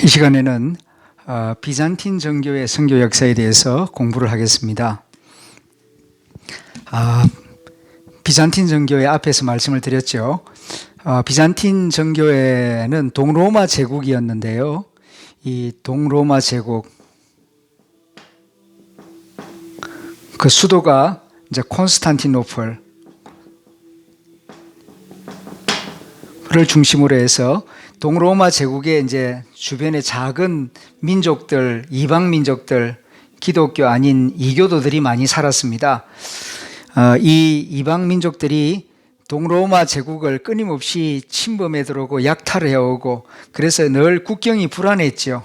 이 시간에는 비잔틴 정교의 선교 역사에 대해서 공부를 하겠습니다. 비잔틴 정교회 앞에서 말씀을 드렸죠. 비잔틴 정교회는 동로마 제국이었는데요. 이 동로마 제국 그 수도가 이제 콘스탄티노플을 중심으로 해서 동로마 제국의 이제 주변의 작은 민족들, 이방 민족들, 기독교 아닌 이교도들이 많이 살았습니다. 이 이방 민족들이 동로마 제국을 끊임없이 침범해 들어오고 약탈을 해오고 그래서 늘 국경이 불안했죠.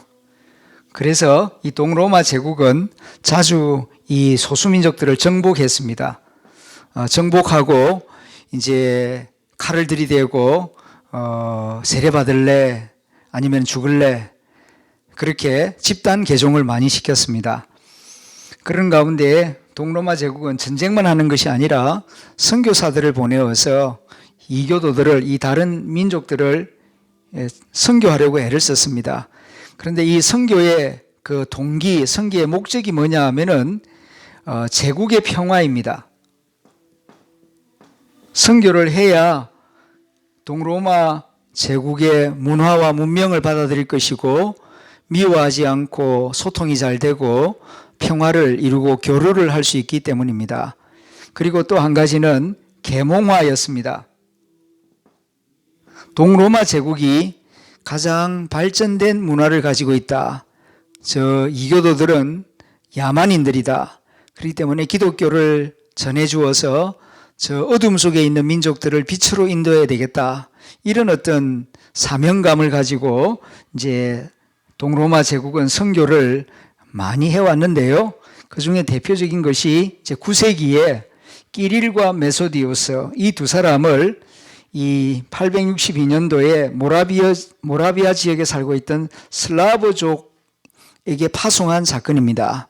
그래서 이 동로마 제국은 자주 이 소수민족들을 정복했습니다. 정복하고 이제 칼을 들이대고 세례받을래 아니면 죽을래 그렇게 집단 개종을 많이 시켰습니다. 그런 가운데 동로마 제국은 전쟁만 하는 것이 아니라 선교사들을 보내어서 이교도들을 이 다른 민족들을 선교하려고 애를 썼습니다. 그런데 이 선교의 그 동기, 선교의 목적이 뭐냐 하면은 제국의 평화입니다. 선교를 해야 동로마 제국의 문화와 문명을 받아들일 것이고 미워하지 않고 소통이 잘 되고 평화를 이루고 교류를 할 수 있기 때문입니다. 그리고 또 한 가지는 계몽화였습니다. 동로마 제국이 가장 발전된 문화를 가지고 있다. 저 이교도들은 야만인들이다. 그렇기 때문에 기독교를 전해주어서 저 어둠 속에 있는 민족들을 빛으로 인도해야 되겠다. 이런 어떤 사명감을 가지고 이제 동로마 제국은 선교를 많이 해왔는데요. 그 중에 대표적인 것이 이제 9세기에 끼릴과 메소디우스 이 두 사람을 이 862년도에 모라비아 지역에 살고 있던 슬라브족에게 파송한 사건입니다.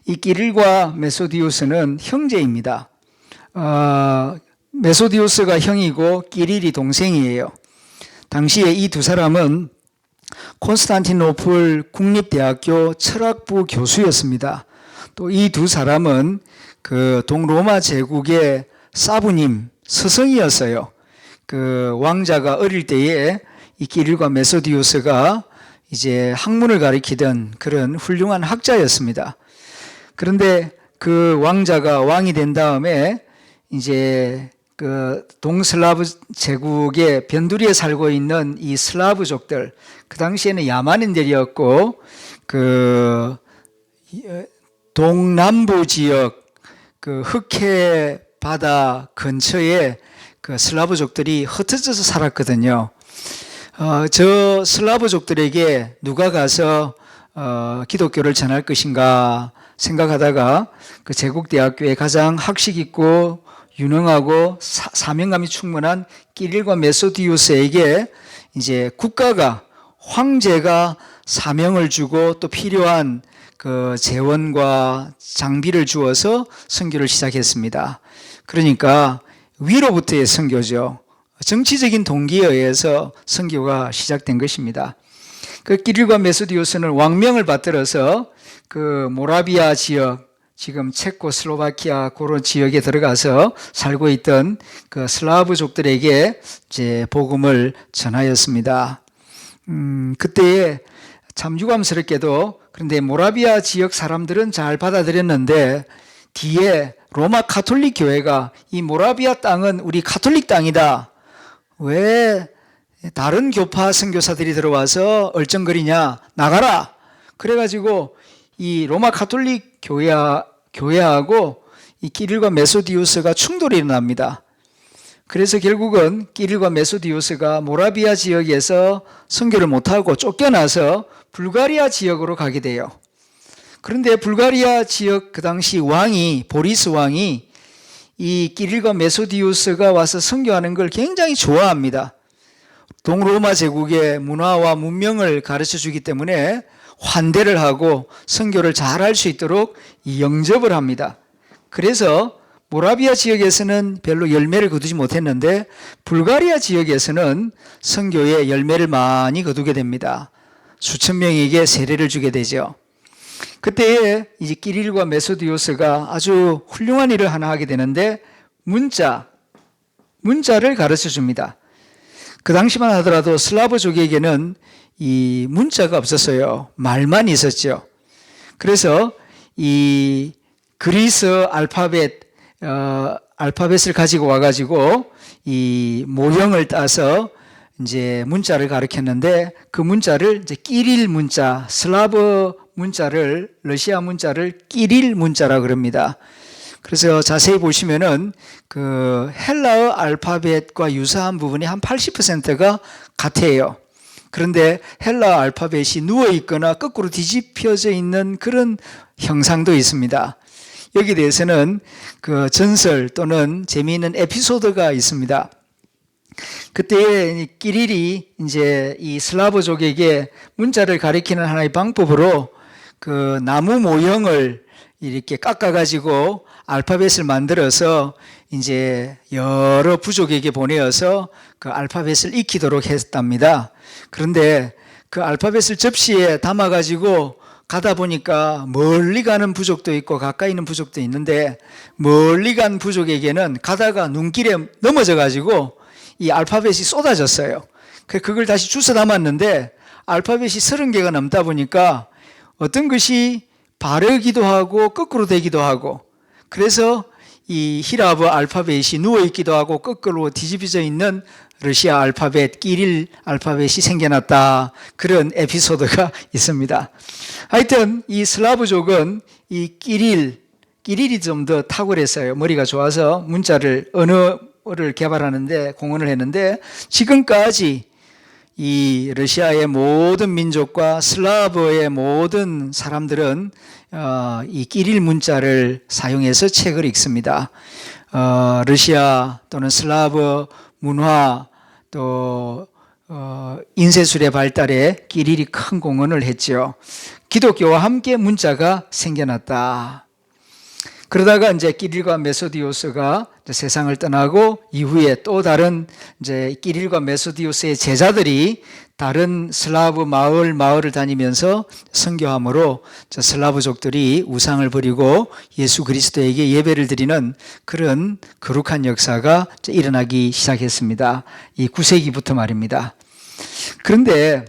이 끼릴과 메소디우스는 형제입니다. 메소디우스가 형이고 끼릴이 동생이에요. 당시에 이 두 사람은 콘스탄티노플 국립대학교 철학부 교수였습니다. 또 이 두 사람은 그 동로마 제국의 사부님, 스승이었어요. 그 왕자가 어릴 때에 이 끼릴과 메소디우스가 이제 학문을 가리키던 그런 훌륭한 학자였습니다. 그런데 그 왕자가 왕이 된 다음에 이제 그 동슬라브 제국의 변두리에 살고 있는 이 슬라브족들, 그 당시에는 야만인들이었고, 그 동남부 지역, 그 흑해 바다 근처에 그 슬라브족들이 흩어져서 살았거든요. 저 슬라브족들에게 누가 가서 기독교를 전할 것인가 생각하다가 그 제국대학교에 가장 학식 있고 유능하고 사명감이 충분한 끼릴과 메소디우스에게 이제 국가가 황제가 사명을 주고 또 필요한 그 재원과 장비를 주어서 선교를 시작했습니다. 그러니까 위로부터의 선교죠. 정치적인 동기에 의해서 선교가 시작된 것입니다. 그 끼릴과 메소디우스는 왕명을 받들어서 그 모라비아 지역, 지금 체코슬로바키아 그런 지역에 들어가서 살고 있던 그 슬라브족들에게 이제 복음을 전하였습니다. 그때에 참 유감스럽게도 그런데 모라비아 지역 사람들은 잘 받아들였는데 뒤에 로마 가톨릭 교회가 이 모라비아 땅은 우리 가톨릭 땅이다. 왜 다른 교파 선교사들이 들어와서 얼쩡거리냐? 나가라. 그래가지고 이 로마 가톨릭 교회하고 이 끼릴과 메소디우스가 충돌이 일어납니다. 그래서 결국은 끼릴과 메소디우스가 모라비아 지역에서 선교를 못하고 쫓겨나서 불가리아 지역으로 가게 돼요. 그런데 불가리아 지역 그 당시 왕이 보리스 왕이 이 끼릴과 메소디우스가 와서 선교하는 걸 굉장히 좋아합니다. 동로마 제국의 문화와 문명을 가르쳐 주기 때문에 환대를 하고 선교를 잘할 수 있도록 영접을 합니다. 그래서 모라비아 지역에서는 별로 열매를 거두지 못했는데 불가리아 지역에서는 선교의 열매를 많이 거두게 됩니다. 수천 명에게 세례를 주게 되죠. 그때에 이제 끼릴과 메소디오스가 아주 훌륭한 일을 하나 하게 되는데 문자를 가르쳐 줍니다. 그 당시만 하더라도 슬라브족에게는 이 문자가 없었어요. 말만 있었죠. 그래서 이 그리스 알파벳을 가지고 와가지고 이 모형을 따서 이제 문자를 가르쳤는데 그 문자를 이제 끼릴 문자, 슬라브 문자를, 러시아 문자를 끼릴 문자라 그럽니다. 그래서 자세히 보시면은 그 헬라어 알파벳과 유사한 부분이 한 80%가 같아요. 그런데 헬라어 알파벳이 누워 있거나 거꾸로 뒤집혀져 있는 그런 형상도 있습니다. 여기 대해서는 그 전설 또는 재미있는 에피소드가 있습니다. 그때 끼릴이 이제 이 슬라브족에게 문자를 가리키는 하나의 방법으로 그 나무 모형을 이렇게 깎아가지고 알파벳을 만들어서 이제 여러 부족에게 보내어서 그 알파벳을 익히도록 했답니다. 그런데 그 알파벳을 접시에 담아가지고 가다 보니까 멀리 가는 부족도 있고 가까이 있는 부족도 있는데 멀리 간 부족에게는 가다가 눈길에 넘어져가지고 이 알파벳이 쏟아졌어요. 그걸 다시 주워 담았는데 알파벳이 30개가 넘다 보니까 어떤 것이 바르기도 하고 거꾸로 되기도 하고 그래서 이 히라브 알파벳이 누워있기도 하고 거꾸로 뒤집혀져 있는 러시아 알파벳, 끼릴 알파벳이 생겨났다. 그런 에피소드가 있습니다. 하여튼 이 슬라브족은 이 끼릴이 좀 더 탁월했어요. 머리가 좋아서 언어를 개발하는데 공헌을 했는데 지금까지 이 러시아의 모든 민족과 슬라브의 모든 사람들은 이 끼릴 문자를 사용해서 책을 읽습니다. 러시아 또는 슬라브 문화 또 인쇄술의 발달에 끼릴이 큰 공헌을 했죠. 기독교와 함께 문자가 생겨났다. 그러다가 이제 끼릴과 메소디오스가 세상을 떠나고 이후에 또 다른 이제 끼릴과 메소디오스의 제자들이 다른 슬라브 마을을 다니면서 선교함으로 슬라브족들이 우상을 버리고 예수 그리스도에게 예배를 드리는 그런 거룩한 역사가 일어나기 시작했습니다. 이 9세기부터 말입니다. 그런데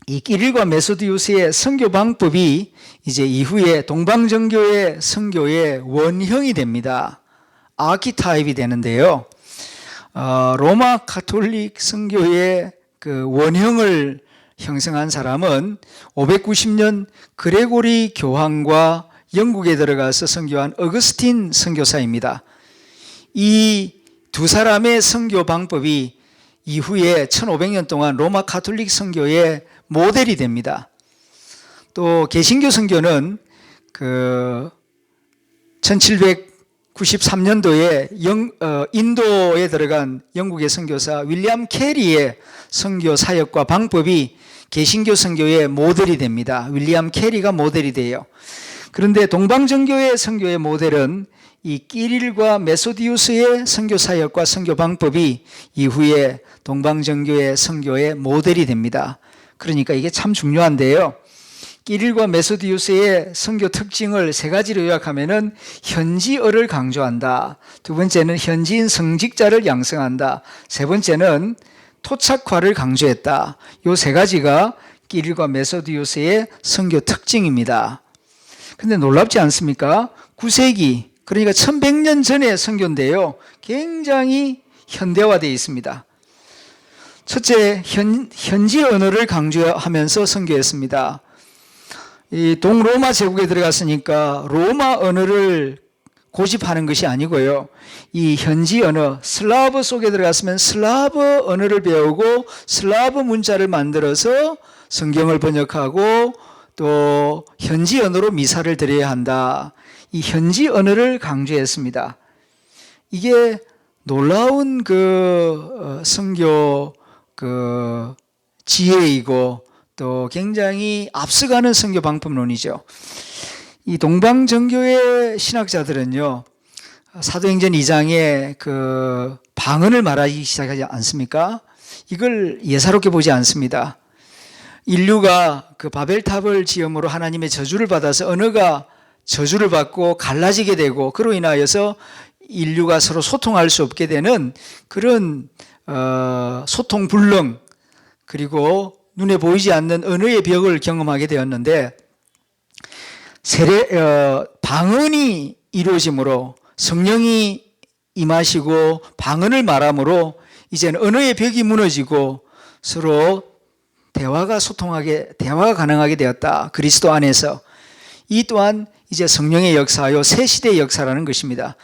이 끼릴과 메소디오스의 선교 방법이 이제 이후에 동방정교의 선교의 원형이 됩니다. 아키타입이 되는데요. 로마 가톨릭 선교의 그 원형을 형성한 사람은 590년 그레고리 교황과 영국에 들어가서 선교한 어거스틴 선교사입니다. 이 두 사람의 선교 방법이 이후에 1500년 동안 로마 가톨릭 선교의 모델이 됩니다. 또 개신교 선교는 그 1793년도에 인도에 들어간 영국의 선교사 윌리엄 캐리의 선교 사역과 방법이 개신교 선교의 모델이 됩니다. 윌리엄 캐리가 모델이 돼요. 그런데 동방정교의 선교의 모델은 이 끼릴과 메소디우스의 선교 사역과 선교 방법이 이후에 동방정교의 선교의 모델이 됩니다. 그러니까 이게 참 중요한데요. 끼릴과 메소디우스의 선교 특징을 세 가지로 요약하면은 현지어를 강조한다. 두 번째는 현지인 성직자를 양성한다. 세 번째는 토착화를 강조했다. 이 세 가지가 끼릴과 메소디우스의 선교 특징입니다. 근데 놀랍지 않습니까? 9세기, 그러니까 1100년 전의 선교인데요. 굉장히 현대화되어 있습니다. 첫째, 현지 언어를 강조하면서 선교했습니다. 이 동로마 제국에 들어갔으니까 로마 언어를 고집하는 것이 아니고요. 이 현지 언어, 슬라브 속에 들어갔으면 슬라브 언어를 배우고 슬라브 문자를 만들어서 성경을 번역하고 또 현지 언어로 미사를 드려야 한다. 이 현지 언어를 강조했습니다. 이게 놀라운 선교 지혜이고 또 굉장히 앞서가는 선교 방법론이죠. 이 동방정교의 신학자들은요, 사도행전 2장에 방언을 말하기 시작하지 않습니까? 이걸 예사롭게 보지 않습니다. 인류가 그 바벨탑을 지음으로 하나님의 저주를 받아서 언어가 저주를 받고 갈라지게 되고 그로 인하여서 인류가 서로 소통할 수 없게 되는 그런 소통 불능 그리고 눈에 보이지 않는 언어의 벽을 경험하게 되었는데 방언이 이루어짐으로 성령이 임하시고 방언을 말함으로 이제는 언어의 벽이 무너지고 서로 대화가 가능하게 되었다. 그리스도 안에서. 이 또한 이제 성령의 역사요 새 시대의 역사라는 것입니다.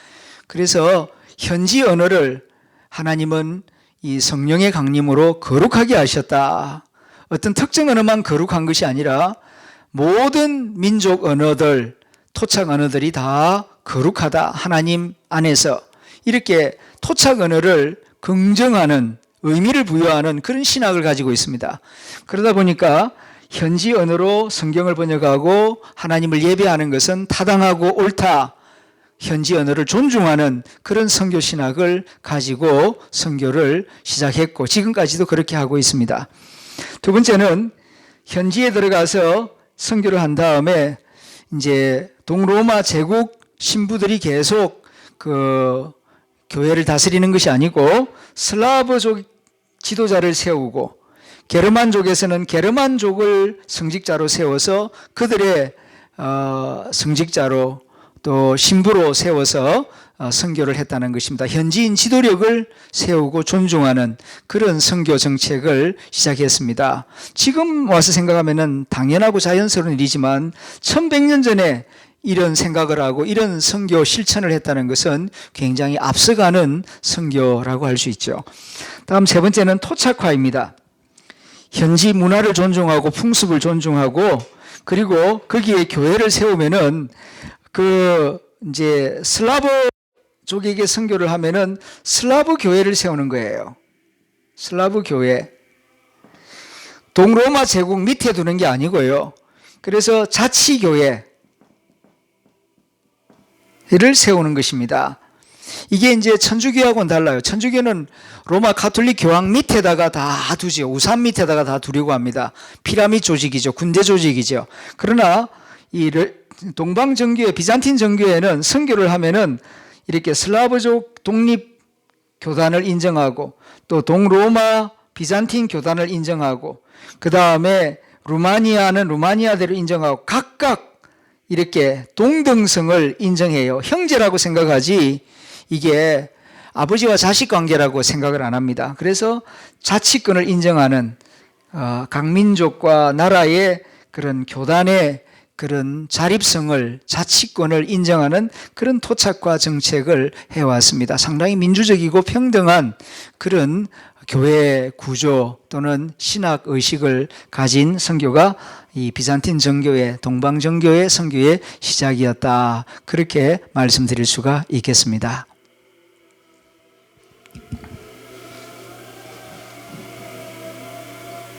그래서 현지 언어를 하나님은 이 성령의 강림으로 거룩하게 하셨다. 어떤 특정 언어만 거룩한 것이 아니라 모든 민족 언어들, 토착 언어들이 다 거룩하다. 하나님 안에서 이렇게 토착 언어를 긍정하는 의미를 부여하는 그런 신학을 가지고 있습니다. 그러다 보니까 현지 언어로 성경을 번역하고 하나님을 예배하는 것은 타당하고 옳다. 현지 언어를 존중하는 그런 선교 신학을 가지고 선교를 시작했고 지금까지도 그렇게 하고 있습니다. 두 번째는 현지에 들어가서 선교를 한 다음에 이제 동로마 제국 신부들이 계속 그 교회를 다스리는 것이 아니고 슬라브족 지도자를 세우고 게르만족에서는 게르만족을 성직자로 세워서 그들의 성직자로 또 신부로 세워서 선교를 했다는 것입니다. 현지인 지도력을 세우고 존중하는 그런 선교 정책을 시작했습니다. 지금 와서 생각하면 당연하고 자연스러운 일이지만 1100년 전에 이런 생각을 하고 이런 선교 실천을 했다는 것은 굉장히 앞서가는 선교라고 할 수 있죠. 다음 세 번째는 토착화입니다. 현지 문화를 존중하고 풍습을 존중하고 그리고 거기에 교회를 세우면은 이제 슬라브족에게 선교를 하면은 슬라브 교회를 세우는 거예요. 슬라브 교회. 동로마 제국 밑에 두는 게 아니고요. 그래서 자치교회를 세우는 것입니다. 이게 이제 천주교하고는 달라요. 천주교는 로마 가톨릭 교황 밑에다가 다 두죠. 우산 밑에다가 다 두려고 합니다. 피라미드 조직이죠. 군대 조직이죠. 그러나 이 동방 정교회, 비잔틴 정교회는 선교를 하면은 이렇게 슬라브족 독립 교단을 인정하고 또 동로마 비잔틴 교단을 인정하고 그 다음에 루마니아는 루마니아대로 인정하고 각각 이렇게 동등성을 인정해요. 형제라고 생각하지 이게 아버지와 자식 관계라고 생각을 안 합니다. 그래서 자치권을 인정하는 각 민족과 나라의 그런 교단의 그런 자립성을 자치권을 인정하는 그런 토착화 정책을 해왔습니다. 상당히 민주적이고 평등한 그런 교회 구조 또는 신학 의식을 가진 선교가 이 비잔틴 정교회, 동방 정교회 선교의 시작이었다. 그렇게 말씀드릴 수가 있겠습니다.